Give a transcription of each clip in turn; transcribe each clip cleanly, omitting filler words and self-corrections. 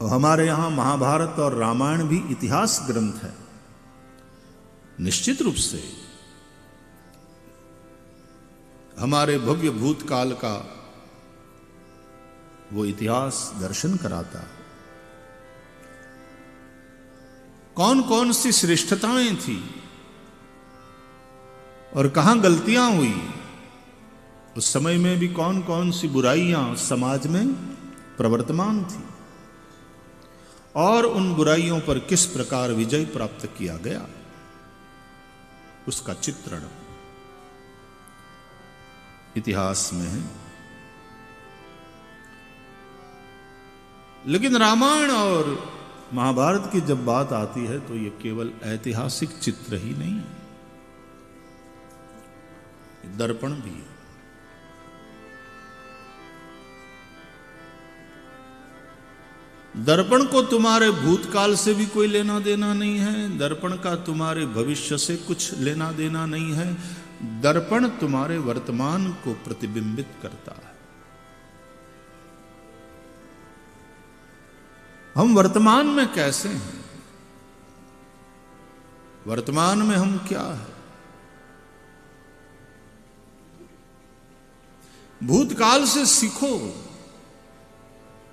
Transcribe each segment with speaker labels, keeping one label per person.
Speaker 1: हमारे यहां महाभारत और रामायण भी इतिहास ग्रंथ है, निश्चित रूप से हमारे भव्य भूतकाल का वो इतिहास दर्शन कराता है। कौन कौन सी श्रेष्ठताएं थी और कहां गलतियां हुई, उस समय में भी कौन कौन सी बुराइयां समाज में प्रवर्तमान थी और उन बुराइयों पर किस प्रकार विजय प्राप्त किया गया, उसका चित्रण इतिहास में है। लेकिन रामायण और महाभारत की जब बात आती है तो ये केवल ऐतिहासिक चित्र ही नहीं है, दर्पण भी है। दर्पण को तुम्हारे भूतकाल से भी कोई लेना देना नहीं है, दर्पण का तुम्हारे भविष्य से कुछ लेना देना नहीं है। दर्पण तुम्हारे वर्तमान को प्रतिबिंबित करता है। हम वर्तमान में कैसे हैं, वर्तमान में हम क्या है। भूतकाल से सीखो,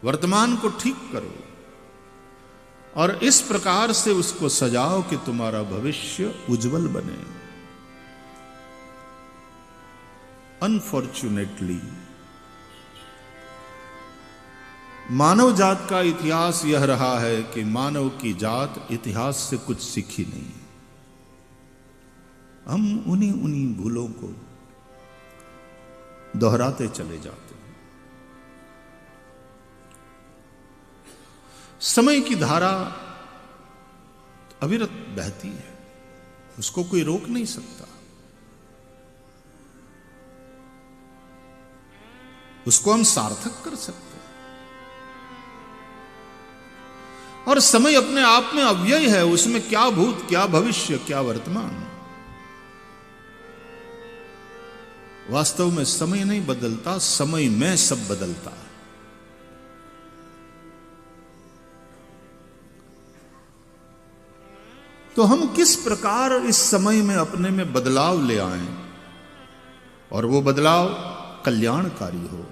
Speaker 1: वर्तमान को ठीक करो और इस प्रकार से उसको सजाओ कि तुम्हारा भविष्य उज्जवल बने। अनफॉर्चुनेटली मानव जात का इतिहास यह रहा है कि मानव की जात इतिहास से कुछ सीखी नहीं। हम उन्हीं भूलों को दोहराते चले जाते हैं। समय की धारा अविरत बहती है, उसको कोई रोक नहीं सकता, उसको हम सार्थक कर सकते हैं। और समय अपने आप में अव्यय है, उसमें क्या भूत, क्या भविष्य, क्या वर्तमान। वास्तव में समय नहीं बदलता, समय में सब बदलता है। तो हम किस प्रकार इस समय में अपने में बदलाव ले आएं और वो बदलाव कल्याणकारी हो।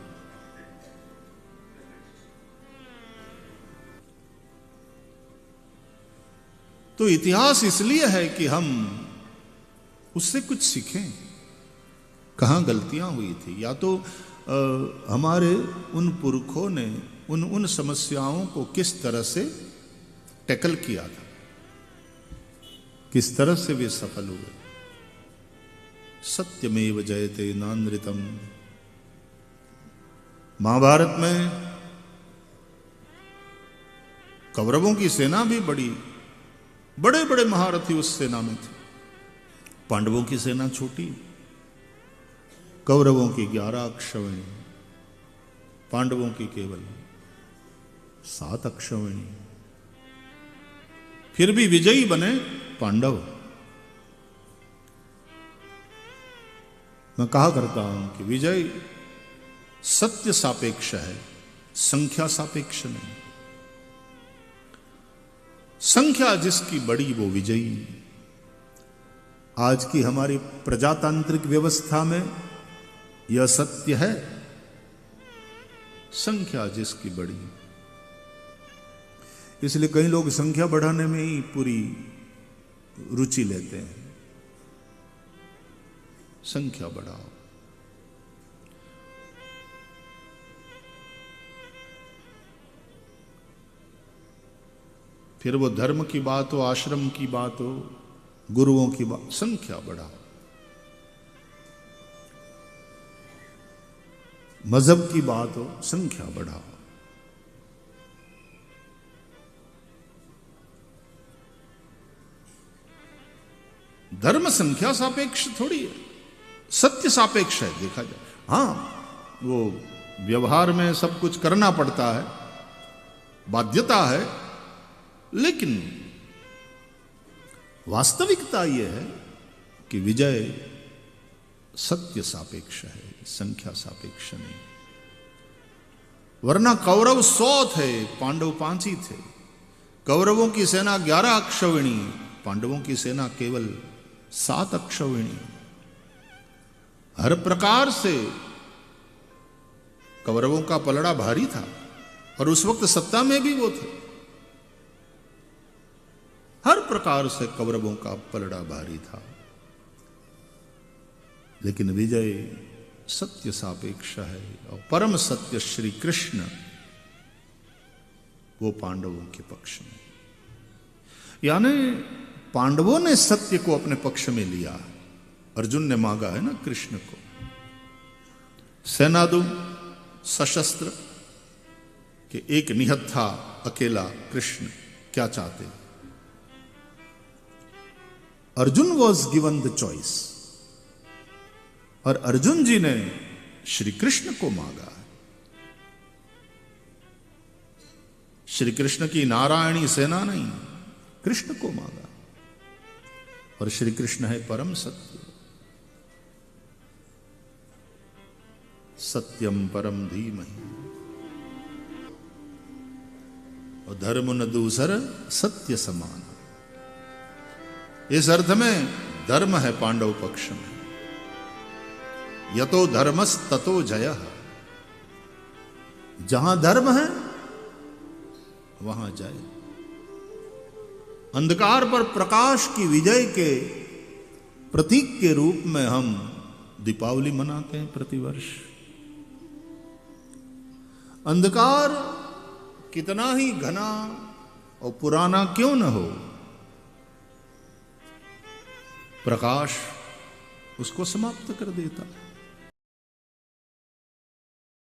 Speaker 1: तो इतिहास इसलिए है कि हम उससे कुछ सीखें, कहां गलतियां हुई थी, या तो हमारे उन पुरखों ने उन समस्याओं को किस तरह से टैकल किया था, किस तरह से वे सफल हुए। सत्यमेव जयते नानृतम। महाभारत में कौरवों की सेना भी बड़े बड़े महारथी उस सेना में थे। पांडवों की सेना छोटी, कौरवों की 11 अक्षौहिणी, पांडवों की केवल 7 अक्षौहिणी। फिर भी विजयी बने पांडव। मैं कहा करता हूं कि विजय सत्य सापेक्ष है, संख्या सापेक्ष नहीं। संख्या जिसकी बड़ी वो विजयी। आज की हमारी प्रजातांत्रिक व्यवस्था में यह सत्य है, संख्या जिसकी बड़ी। इसलिए कई लोग संख्या बढ़ाने में ही पूरी रुचि लेते हैं। संख्या बढ़ाओ। फिर वो धर्म की बात हो, आश्रम की बात हो, गुरुओं की बात, संख्या बढ़ाओ। मजहब की बात हो, संख्या बढ़ाओ। धर्म संख्या सापेक्ष थोड़ी है, सत्य सापेक्ष है देखा जाए। हां, वो व्यवहार में सब कुछ करना पड़ता है, बाध्यता है, लेकिन वास्तविकता यह है कि विजय सत्य सापेक्ष है, संख्या सापेक्ष नहीं। वरना कौरव 100 थे, पांडव 5 ही थे। कौरवों की सेना 11 अक्षौहिणी, पांडवों की सेना केवल 7 अक्षौहिणी। हर प्रकार से कौरवों का पलड़ा भारी था, और उस वक्त सत्ता में भी वो थे। हर प्रकार से कौरवों का पलड़ा भारी था, लेकिन विजय सत्य सापेक्ष है, और परम सत्य श्री कृष्ण वो पांडवों के पक्ष में। यानी पांडवों ने सत्य को अपने पक्ष में लिया। अर्जुन ने मांगा है ना कृष्ण को, सेना दूं सशस्त्र, कि एक निहत्था अकेला कृष्ण क्या चाहते। Arjun was given the choice, और अर्जुन जी ने श्री कृष्ण को मांगा। श्री कृष्ण की नारायणी सेना नहीं, कृष्ण को मांगा, और श्री कृष्ण है परम सत्य। सत्यम परम धीमहि, और धर्म न दूसर सत्य समान। इस अर्थ में धर्म है पांडव पक्ष में। यतो धर्मस ततो जयः, जहां धर्म है वहां जय। अंधकार पर प्रकाश की विजय के प्रतीक के रूप में हम दीपावली मनाते हैं प्रतिवर्ष। अंधकार कितना ही घना और पुराना क्यों न हो, प्रकाश उसको समाप्त कर देता है।